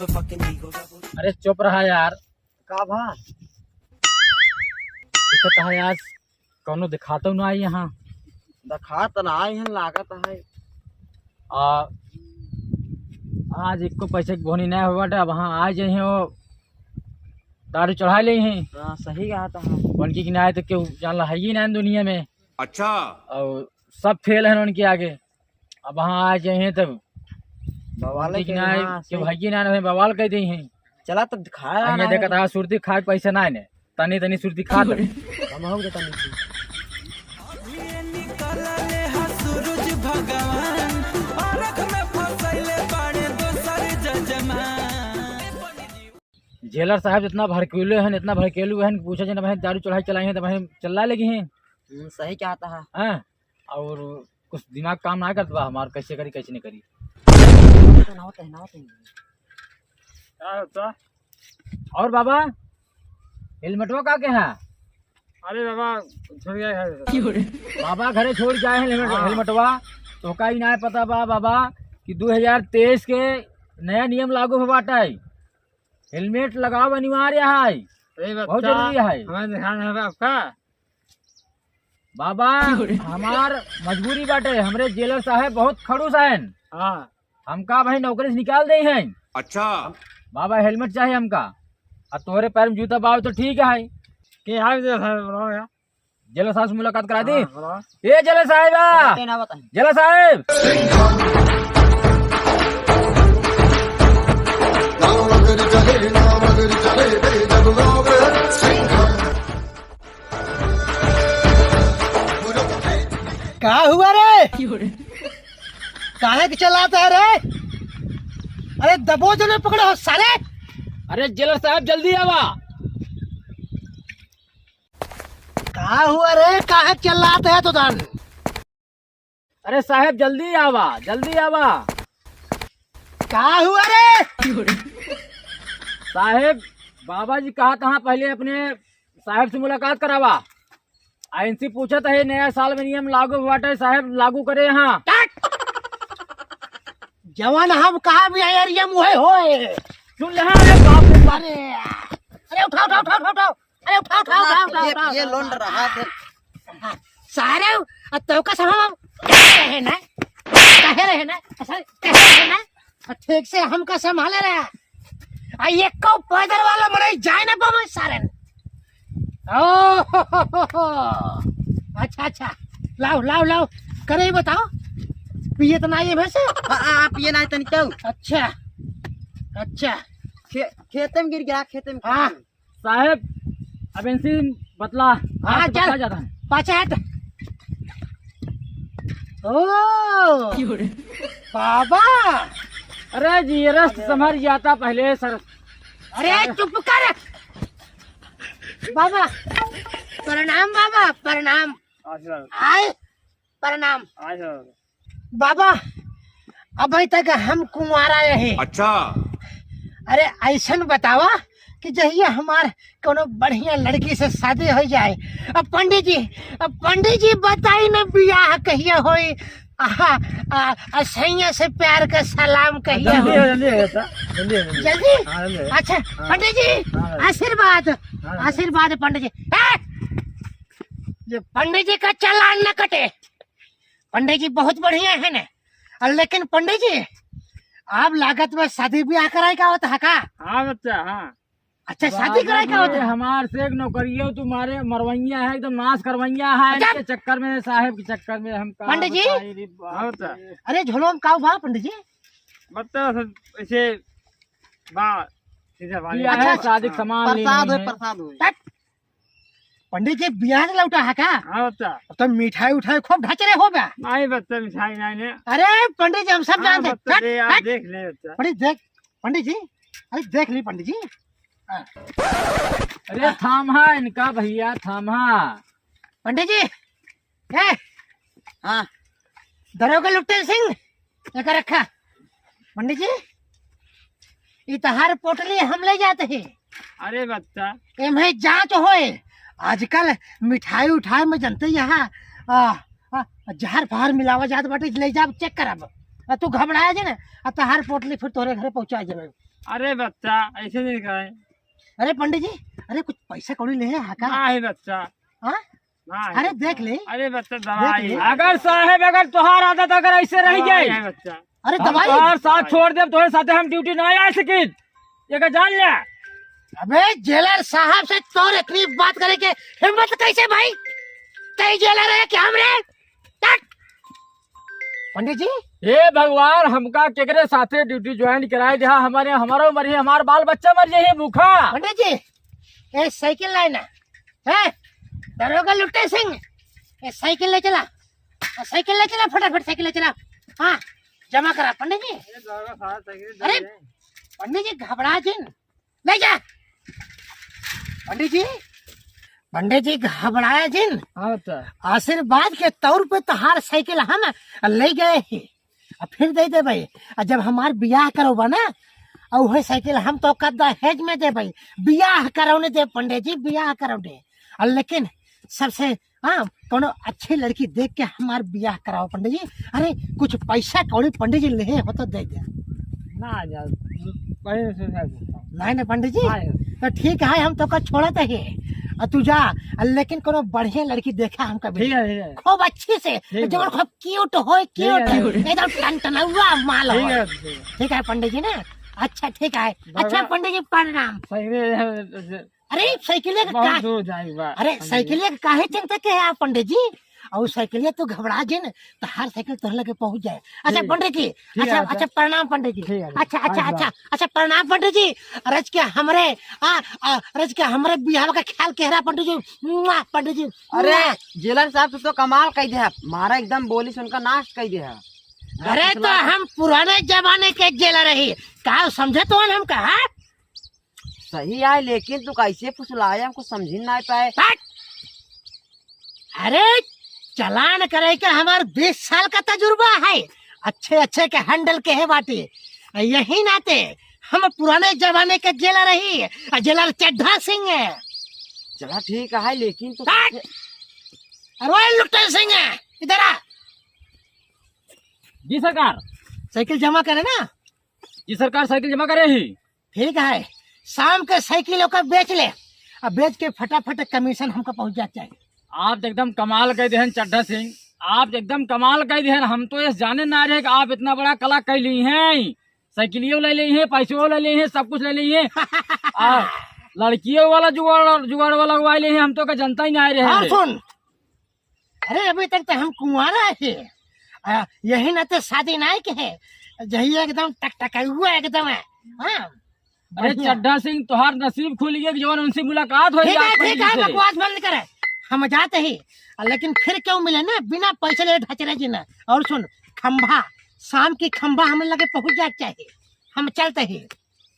अरे चुप रहा यार। का भा दिक्कत है यार, कौनो दिखाता ना आई यहाँ। दखा त ना है लागत है। आ, आज एक को पैसे की बोनी नहीं हुआ था, वहाँ आ जाए हैं वो दारू चढ़ा ले हैं। हाँ सही कहा था। उनकी की ना तो क्यों जान है ही ना दुनिया में। अच्छा। और सब फेल है उनके आगे। अब वहाँ आ जाए हैं तब बवाल उनकी की ना क्यों है ना बवाल कह दी हैं। चला तो दिखाया हमने देखा था सुरती खा के पैसे ना है, तनी तनी सुरती खा दे। हम हो गए तनी जेलर साहब इतना भड़केलू है, इतना भड़केलू है, पूछा जाए ना दारू चढ़ाई चलाई है तो वहीं चलने लगी हैं। सही क्या था। हैं और कुछ दिमाग काम ना करता हमारा, कैसे करी कैसे नहीं करी। और बाबा हेलमेटवा का क्या है? अरे बाबा छोड़ गया है। बाबा घरे छोड़ के आए हैं हेलमेटवा। तो का ही ना पता बाबा कि 2023 के नया नियम लागू हो बाटा है। हेलमेट लगाओ अनिवार्य है, बहुत जरूरी है। हमें ध्यान है आपका बाबा। हमार मजबूरी बाटे, हमरे जेलर साहब बहुत खड़ूस हैं। हाँ हमका भाई नौकरी से निकाल दे हैं। अच्छा बाबा हेलमेट चाहिए हमका। और तोहरे पैर में जूता बाव तो ठीक है। के हाल जो है बताओ यार। जेलर साहब से मुलाकात करा दी। बताओ। ये जेलर साहब, ना बताएं। जेलर साहब क्या हुआ रे? काहे के चलाता है रे? अरे दबो जो पकड़े हो सारे। अरे जेलर साहब जल्दी आवा। क्या हुआ रे? काहे चलाता है तो दान? अरे साहब जल्दी आवा, जल्दी आवा। क्या हुआ रे? साहब बाबा जी कहा था पहले अपने साहब से मुलाकात करावा। आईएनसी पूछा था नया साल में नियम लागू हुआ था, साहब लागू करे यहाँ। जवान हम कहा भी एरिया मुहे होए। सुन ले अरे बाप रे बाप। अरे उठाओ उठाओ उठाओ उठाओ। अरे उठाओ उठाओ उठाओ उठाओ। ये लोन रहा थे सारे। तो का सब रहे ना, कहे रहे ना, कहे रहे ना ठीक से हमका संभाले रहे। आ ये को पैदल वाला मरे जाए ना पावे सारे। ओ अच्छा अच्छा लाओ लाओ लाओ करे बताओ। पिए तो ना ये भैंसे? आप पिए ना तनी क्यों? अच्छा अच्छा खेते में गिर गया, खेते में। हाँ साहब अब इनसे बतला। हाँ चल जाता है पाँच हट। ओ बाबा। अरे जी रस समझ जाता पहले सर। अरे चुप कर बाबा। प्रणाम बाबा, प्रणाम। आए प्रणाम बाबा। अभी तक हम कुंवारा रहे। अच्छा। अरे ऐसन बतावा कि जहिया हमार कोनो बढ़िया लड़की से शादी हो जाए। अब पंडित जी बताई न बियाह कहिया होई। सैया से प्यार का सलाम कहिया होई। जल्दी। अच्छा पंडित जी आशीर्वाद, आशीर्वाद पंडित जी। पंडित जी का चालान न कटे। पंडित जी बहुत बढ़िया है ना। लेकिन पंडित जी आप लागत में शादी ब्याह कराए का होता है का? हाँ बच्चा हाँ। अच्छा शादी कराए का होता है? हमार से एक नौकरिया तुम्हारे मरवैया है, एकदम नाश करवैया है। अच्छा। इनके चक्कर में साहब के चक्कर में हम पंडित जी। हाँ बच्चा। अरे झोलो में का भा पंडित जी? बच्चा ऐसे सीधा वाली। है शादी का सामान प्रसाद लेनी हो, है। प्रसाद हो। पंडित जी ब्याह से लौटा है का? हाँ बच्चा। तो मिठाई उठाई खूब ढचरे हो गया। नहीं बच्चा मिठाई नहीं। अरे पंडित जी हम सब हाँ जानते बच्चा, दे हैं। यार, देख ले बच्चा। पंडित देख पंडित जी, अरे देख ली पंडित जी। अरे थामा इनका भैया थामा। पंडित जी हाँ दरोगा लुटेन सिंह एक रखा। पंडित जी इतहार पोटली हम ले जाते हैं। अरे बच्चा इन्हें जांच होए। आजकल मिठाई उठाई में जनते यहाँ जहर फहर मिलावा जात बाटे। ले जा चेक करब। तू घबराया जे ना तहार पोटली फिर तोरे घरे पहुंचा जाए। अरे बच्चा ऐसे नहीं करे। अरे पंडित जी, अरे कुछ पैसा कौड़ी ले है का? ना है बच्चा, हाँ? ना है अरे बच्चा। देख ले। अरे बच्चा दवाई देख ले। है। अगर साहेब अगर तुहार आदत अगर ऐसे रह दवाई गई है बच्चा। अरे हम दवाई। तुहार साथ छोड़ दे, तुम्हारे साथ हम ड्यूटी ना आ सकी, ये का जान लिया। अबे जेलर साहब से तोर इतनी बात करे के हिम्मत कैसे भाई? कई जेलर है क्या हमरे? टक! पंडित जी, हे भगवान, हमका केकरे साथे ड्यूटी ज्वाइन कराए दिया, हमारे हमारो मर हमार बाल बच्चा मर जाए भूखा। पंडित जी, ये साइकिल लाए ना है? दरोगा लुट्टे सिंह, ये साइकिल ले चला, फटाफट साइकिल ले चला। हाँ, जमा करा पंडित जी। अरे दरोगा साहब साइकिल दे अरे दे। पंडित जी घबरा जिन, ले जा। पंडित जी घबराया जिन, हाँ बच्चा, आशीर्वाद के तौर पे तहार साइकिल हम ले गए ही, और फिर दे दे भाई। और जब हमार बियाह करोबा ना, और वही साइकिल हम तो कर दहेज में दे भाई, बियाह करौने दे पंडित जी, बियाह करौने। और लेकिन सबसे हाँ कोनो अच्छी लड़की देख के हमार बियाह कराओ पंडित जी। अरे कुछ पैसा कौड़ी पंडित जी ले हो तो दे दे। ना यार, पहले से नहीं ना पंडित जी, तो ठीक है, हम तो का छोड़त है, और तू जा। लेकिन कोनो बढ़िया लड़की देखा हम कभी, ठीक है, ठीक है। खूब अच्छी से, है। जो खूब क्यूट हो, क्यूट एकदम टनटनौआ माल ठीक हो। है, ठीक है पंडित जी ना, अच्छा ठीक है। अच्छा पंडित जी प्रणाम। साइकिल अरे साइकिल का बहुत दूर जाएगा। अरे साइकिल का काहे चिंता के है आप पंडित जी? और साइकिल तो घबरा जे न, तो हर साइकिल तोहर लगे पहुंच जाए। अच्छा पंडित जी, अच्छा अच्छा। अच्छा प्रणाम पंडित जी। ठीक है, अच्छा अच्छा अच्छा। अच्छा अच्छा प्रणाम पंडित जी। रज के हमरे बिहाव का ख्याल कह रहा पंडित जी। मुआ, पंडित जी अरे मुआ। जेलर साहब तू तो कमाल कह दे, मारा एकदम बोली सुनकर नाश कह दे। अरे तो हम पुराने जमाने के जेलर रही का, समझे तो हम कहा। सही है, लेकिन तू कैसे फुसलाया हमको समझ ही नहीं पाए। अरे चलान करे के हमार 20 साल का तजुर्बा है, अच्छे अच्छे के हैंडल के है बाटी। यही नाते हम पुराने जमाने के जेलर रही, जेलर चड्ढा सिंह है। चला ठीक है, लेकिन तू अरे लुट्टे सिंह है, इधर आ। जी सरकार, साइकिल जमा करे ना, जी सरकार साइकिल जमा करे ही। ठीक है, शाम के साइकिलों का बेच ले, अब बेच के फटाफट कमीशन हमको पहुंच जाना चाहिए। आप एकदम कमाल कह देहन चड्ढा सिंह, आप एकदम कमाल कह देहन। हम तो ये जाने ना रहे कि आप इतना बड़ा कला कर ली हैं। साइकिलियों ले ली हैं, पैसों ले ली हैं, सब कुछ ले ली हैं। लड़कियों वाला जुगाड़ वाला लगवा ली हैं, हम तो का जनता ही ना और रहे। सुन, अरे अभी तक तो हम कुंवारा है, यही ना तो शादी नहीं के है, यही एकदम टकटका हुआ एकदम है। हाँ, अरे चड्ढा सिंह, तुहार नसीब खुल गया कि जवान उनसे मुलाकात हो। ठीक है, बकवास बंद करे, हम जाते ही। लेकिन फिर क्यों मिले ना, बिना पैसे ले ढचरे जी ना। और सुन, खंभा शाम की खंभा हमें लगे पहुंच जाए चाहिए, हम चलते ही।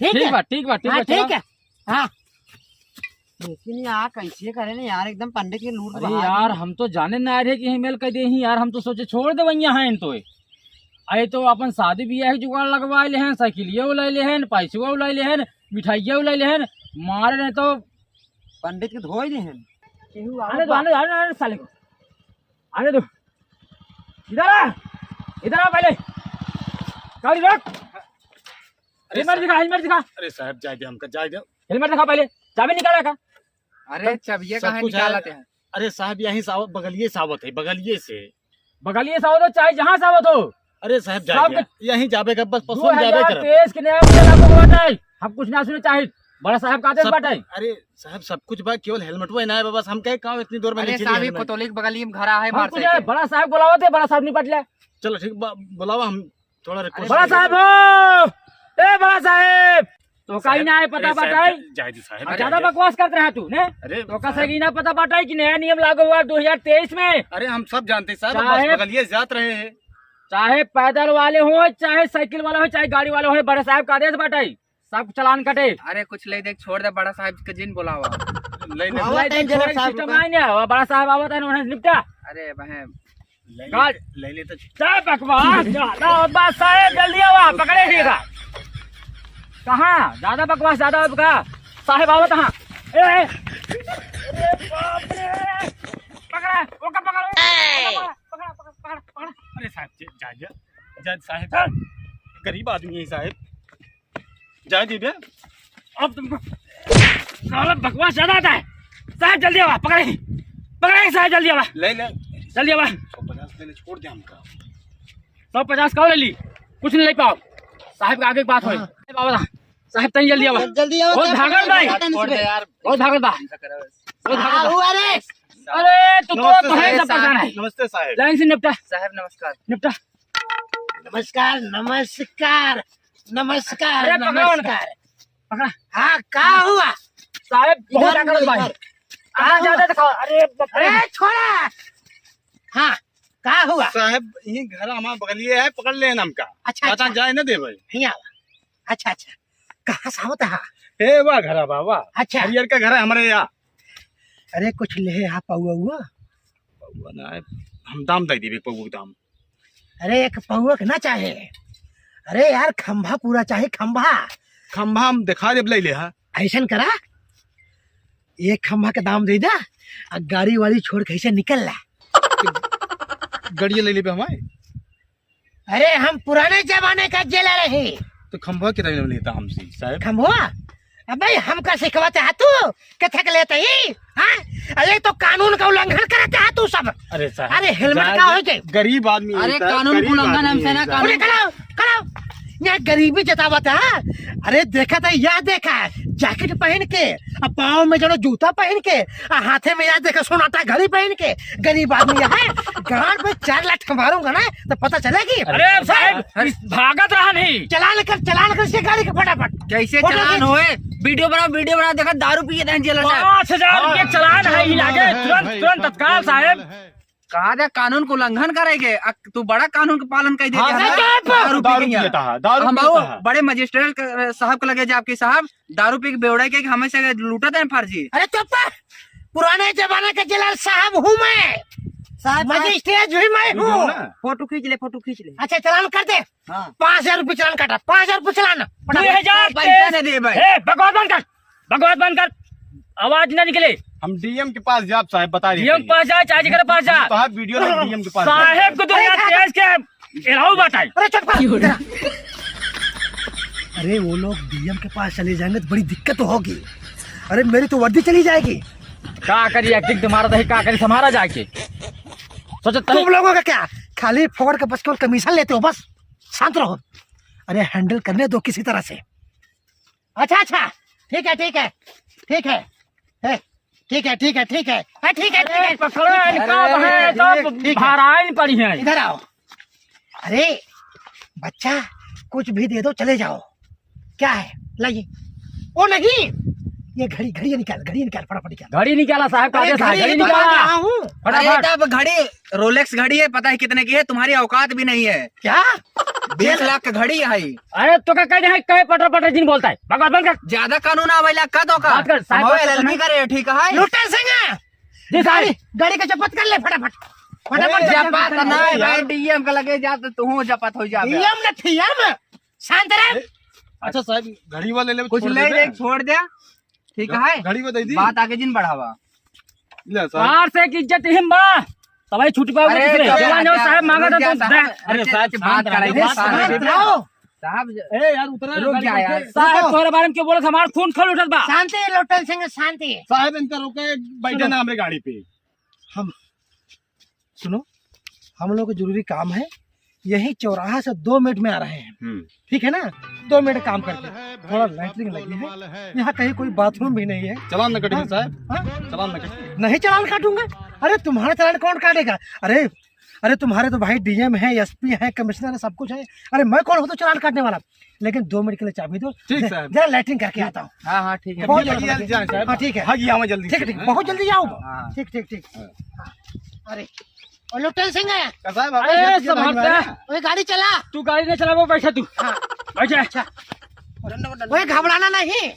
ठीक है, ठीक बा हाँ ठीक है। हाँ लेकिन यार कैसे करे ना यार, एकदम पंडित के लूट अरे बहा यार, दी। हम तो जाने ना रहे कि मेल कह दे ही यार। हम तो सोचे छोड़ दे वही हैं तो अरे तो अपन शादी ब्याह जुगाड़ लगवा ले हैं, साइकिलियों ले ले हैं, पैसों ले ले हैं, मिठाइयों ले ले हैं। मारे नहीं तो पंडित के धोई दे हैं। आने दो साले को आने दो। इधर आ पहले, गाड़ी रोक। हेलमेट दिखा। अरे साहब जाए दे, हमका जाए दे। हेलमेट दिखा पहले, चाबी निकाला का। अरे चाबिया सब कहाँ कुछ निकालते है। हैं? अरे साहब यहीं सावत बगलिए सावत है, बगलिए से। बगलिए सावत हो चाहे जहाँ सावत हो। अरे साहब सब जाए यहीं जाबे का, बस पसंद जाबे कर। 2023 के नया मुझे लागू बाटाई, हम कुछ ना सुने चाहिए। बड़ा साहब का आदेश बाटाई। अरे साहब सब कुछ बा, केवल हेलमेट वो ना है बस। हम कहे काम इतनी दूर में अरे नीचे साहब हेलमेट। पतोलिक बगली में घरा है हम मार कुछ है, बड़ा साहब बुलावा थे, बड़ा साहब निपट ले। चलो ठीक बुलावा, हम थोड़ा रिक्वेस्ट। बड़ा साहब हो, ए बड़ा साहब, तो कहीं ना है पता बाटाई। जाए दे साहब। ज्यादा बकवास करते रहा तू ने। अरे तो का सही ना पता बाटाई कि नया नियम लागू हुआ 2023 में। अरे हम सब जानते हैं साहब, चाहे- बस बगलिए जात रहे हैं। चाहे पैदल वाले हो, चाहे साइकिल वाले हो, चाहे गाड़ी वाले हो, बड़े साहब का आदेश बाटाई, सब चलान कटे। अरे कुछ ले देख, छोड़ दे, बड़ा साहब के जिन बोलावा। लेने आवत है जरा साहब सिस्टम रुपए। आएंगे, वो बड़ा साहब आवत है, उन्हें निपटा। अरे बहन, ले तो चाहे बकवास ज्यादा बस साहब, जल्दी आओ, पकड़ेगा। कहाँ ज्यादा बकवास, ज्यादा का साहब आवत कहाँ? अरे बाप रे, पकड़ा, ओका पकड़। अरे साहब जाए जज साहब, गरीब आदमी है साहब। जाए दीजिए। अब तुमको साला बकवास ज्यादा आता है। साहब जल्दी आवा, पकड़े साहब जल्दी आवा, ले ले जल्दी आवा। 150 ले ले, छोड़ दे हमका। 150 कहो ले ली, कुछ नहीं ले पाओ। साहब के आगे बात होई। बाबा साहब तनी जल्दी आवा। जल्दी आओ। बहुत भागल भाई, छोड़ दे यार। बहुत भागल बा, बहुत भागल बा। हुआ रे? अरे तू तो नमस्ते तुम्हें सब साहब। परेशान है। नमस्ते साहब। लाइन से निपटा, साहब नमस्कार। निपटा। नमस्कार नमस्कार नमस्कार अरे पकड़ो उनका। नमस्कार। पकड़ा हाँ क्या हुआ? साहब बहुत इधर, भागल भाई। इधर। कहाँ ज्यादा दिखाओ। अरे अरे छोड़ा। हाँ क्या हुआ? साहब ये घर हमारा बगलिए है, पकड़ ले हमका। अच्छा, पता अच्छा। जाए ना दे भाई। नहीं आवा। अच्छा अच्छा कहाँ से होता है? हे वाह घर है बाबा। अच्छा। हरियर का घर है हमारे यहाँ। अरे कुछ ले आप पौआ हुआ? पौवा ना है, हम दाम दे दी पौवा के दाम। अरे एक पौआ ना चाहे। अरे यार खंभा पूरा चाहे, खंभा। खंभा हम दिखा दे ले ले। हाँ ऐसा करा, एक खंभा का दाम दे दा और गाड़ी वाली छोड़ के ऐसे निकल ला। गड़िया ले ले पे हमारे। अरे हम पुराने जमाने का जेला रहे। तो खंभा कितना लेता हमसे साहब? खंभा अबे हमका सिखवाते है तू कथक लेते ही? हाँ अरे तो कानून का उल्लंघन करते है तू सब। अरे साहब अरे हेलमेट का हो गए। गरीब आदमी अरे होता है, कानून गरीब उल्लंघन आदमी हमसे ना होता है। कानून। खड़ाओ खड़ाओ, यहाँ गरीबी जतावता है। अरे देखा था, यह देखा जैकेट पहन के और पाँव में जो जूता पहन के और हाथे में यह देखा सोनाटा घड़ी पहन के गरीब आदमी है। गांड पे 4 लाख मारूंगा ना तो पता चलेगी। अरे साहब भागत रहा नहीं। चलान कर इसके गाड़ी के फटाफट। कैसे फोटो चलान खींच। होए? वीडियो बना देखा दारू पिए थे जेलर साहब। 5000 रुपये चलान है ही लागे, तुरंत तत्काल साहब। कहा था कानून को उल्लंघन करेंगे, तू बड़ा कानून का पालन कर हाँ, दारू दारू पी के पीता है, दारू हम पीता बाबू है। बड़े मजिस्ट्रेट साहब को लगे आपके साहब दारू पी के बेवड़ा के हमें से लूटा था फर्जी। अरे चुप, पुराने जमाने का जलाल साहब हूँ मैं। मजिस्ट्रेट भी मैं हूँ। फोटो खींच ले। अच्छा चलान कर दे। हाँ। 5000 रुपये चलान काटा, 5000 रुपये चलान। 2000 पैसा नहीं दे भाई। बकवास बंद कर, आवाज न निकले। हम डीएम के पास जाप साहब बता रहे डीएम पास जा, चार्ज कर पास जा। तो आप वीडियो में डीएम के पास जाओ। साहेब को 2023 के एलाऊ बताई। अरे चुप कर। अरे वो लोग डीएम के पास चले जाएंगे तो बड़ी दिक्कत तो होगी। अरे मेरी तो वर्दी चली जाएगी। का करी एक्टिंग तुम्हारा दही, का करी तुम्हारा जाके सोचो तुम लोगों का क्या, खाली फोड़ के बस केवल कमीशन लेते हो, बस शांत रहो। अरे हैंडल करने दो किसी तरह से। अच्छा ठीक है ठीक है ठीक है ठीक है ठीक है ठीक है ठीक है ठीक है। पकड़ो इनका है तो ठीक है। भाराइन पड़ी है। इधर आओ। अरे बच्चा कुछ भी दे दो, चले जाओ। क्या है लाइए? ओ नहीं, ये घड़ी निकाल फटाफट निकाल। घड़ी निकाला साहब, अरे घड़ी घड़ी तो निकाला ला रहा हूँ। अरे फटाफट। तब घड़ी रोलेक्स घड़ी है, पता है कितने की है? तुम्हारी औकात भी नहीं है। क्या 20 लाख का घड़ी है। अरे तो क्या कह रहे कहे पटर जिन बोलता है, बकवास बंद कर। ज्यादा कानून आवेला का दो का बात कर, साहब बात कर। एलएलबी करे ठीक है। लुटेर सिंह, जी साहब। गाड़ी का जब्त कर ले फटाफट जपत नहीं भाई, डीएम का लगे जा तो तू जपत हो जा। डीएम न ठियम, शांत रह। अच्छा साहब घड़ी वाले ले कुछ ले दे, छोड़ दे ठीक है। घड़ी में दे दी। बात आगे जिन बढ़ावा। ले साहब बाहर से की इज्जत हिम बा तभी छूट पाओगे। अरे दूसरे तो जवान जो साहब मांगा था तो दे। अरे साहब बात कराएंगे शांत रहो। साहब। ए यार उतरा रुक जा यार। साहब तोरे बारे में क्यों बोले? हमारा खून खोल उठल बा। शांति लुटेर सिंह, शांति। साहब इनका रोके बैठे ना हमारे गाड़ी पे। हम सुनो, हम लोग को जरूरी काम है, यही चौराहा से 2 मिनट में आ रहे हैं, ठीक है ना? 2 मिनट काम करके थोड़ा लाइटिंग लगी है, यहाँ कहीं कोई बाथरूम भी नहीं है। चलान न कटेंगे साहब, हाँ? चलान न कटेंगे। नहीं चलान काटूंगा। अरे तुम्हारा चलान कौन काटेगा? अरे तुम्हारे तो भाई डीएम है, एसपी है, कमिश्नर है, सब कुछ है। अरे मैं कौन हूँ तो चलान काटने वाला? लेकिन 2 मिनट के लिए चाबी दो, ठीक साहब। जरा लाइटिंग करके आता हूँ। हाँ ठीक है। बहुत जल्दी जल्दी जाएं साहब। हाँ ठीक है हाँ जी आवा जल्दी। ठीक ठीक, बहुत जल्दी जाओ। हाँ। ठीक हाँ। अरे और लुटेर सिंह है, साहब अरे संभालते। वही गाड़ी चला। तू गाड़ी नहीं चला, वो बैठा तू। हाँ बैठे। अच्छा, वही घबराना नहीं,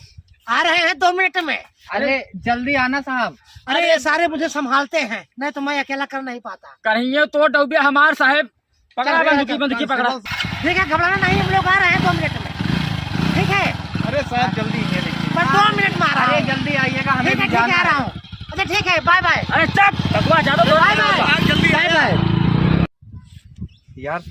आ रहे हैं 2 मिनट में। अरे जल्दी आना साहब। अरे ये सारे मुझे संभालते हैं, नहीं तो मैं अकेला कर नहीं पाता। कहीं तो डूबे हमार साहेब। पकड़ा बंदूकी पकड़ा। ठीक है, घबराना नहीं, हम लोग आ रहे हैं 2 मिनट में। ठीक है, अरे साहब जल्दी ये देखिए। बस 2 मिनट में आ रहा अरे हूँ। जल्दी आइएगा, हमें ठीक है भी ठीक है, जाना आ रहा हूँ। अच्छा ठीक है, बाय बाय। अरे चुप, बकवास ज्यादा तो बाय बाय। जल्दी बाय बाय। यार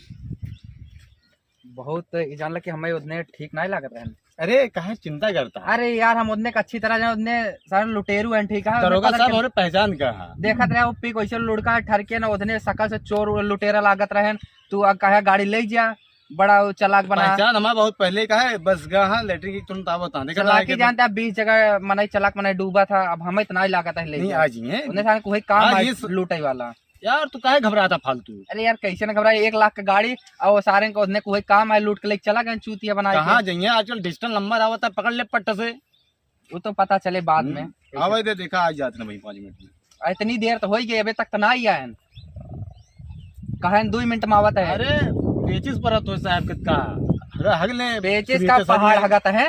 बहुत जान लग कि हमें उतने ठीक नहीं लागत रहे। अरे कहे चिंता करता है? अरे यार हम उतने अच्छी तरह जाने उतने सारे लुटेरू हैं ठीक है। दरोगा साहब और पहचान का है। देखत रहे वो पी कैसे लुड़का ठरके ना उतने सकल से चोर लुटेरा लागत रहे। तू अब कहे गाड़ी ले जा, बड़ा चालाक बना। पहचान हमारा बहुत पहले का है, बस गया लेटरिन की तुरंत आवत आने का चालाकी जानते हैं 20 जगह मनाई चलाक मनाई डूबा था। अब हमें इतना ही लागत है ले नहीं जा। आज ही है उन्हें सारे कोई काम आज है ये लूटे वाला। यार, तू काहे घबराता फालतू? अरे यार कैसे ना घबराए, 1 लाख का गाड़ी और सारे को उतने कोई काम है लूट के लेके चला गए चूतिया बना कहाँ जाइए? आजकल डिजिटल नंबर आवता है, पकड़ ले पट्ट से। वो तो पता चले बाद में। आवे दे, देखा आज जाते ना भाई 5 मिनट में। इतनी देर तो हो ही गई, अभी तक तो ना ही आए। कहा 2 मिनट में आवत है। अरे पेचिस पर तो साहब कितना अरे हगले पेचिस का पहाड़ हगत है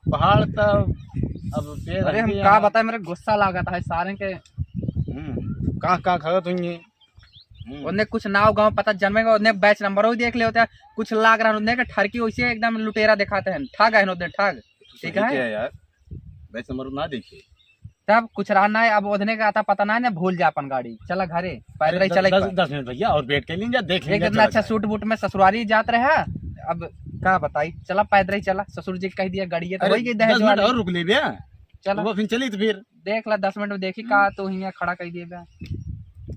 पहाड़ तो अब पेड़। अरे हम का बताए, मेरे गुस्सा लागत है सारे के। कहाँ खगत हुई? उन्हें कुछ नाव गांव पता जन्मेगा, उन्हें बैच नंबर ही देख ले होता है। कुछ लाग रहा उन्हें ठरकी वैसे एकदम लुटेरा दिखाते हैं। ठग है उन्हें ठग, ठीक है यार, बैच नंबर ना देखिए तब कुछ रहना है। अब उधने का आता पता ना है ना, भूल जा अपन गाड़ी चला घरे पैदल ही चले। 10 मिनट भैया और वेट कर लीजिए, देख एक लीजिए। इतना अच्छा सूट बूट में ससुरारी जात रहे। अब क्या बताई, चला पैदल ही चला। ससुर जी कह दिया गाड़ी है तो वही गई 10 दहेज मिनट वाली। और रुक ले भैया, चला वो फिर चली तो फिर देख ला 10 मिनट में देखी का तो हियाँ खड़ा कर दिए।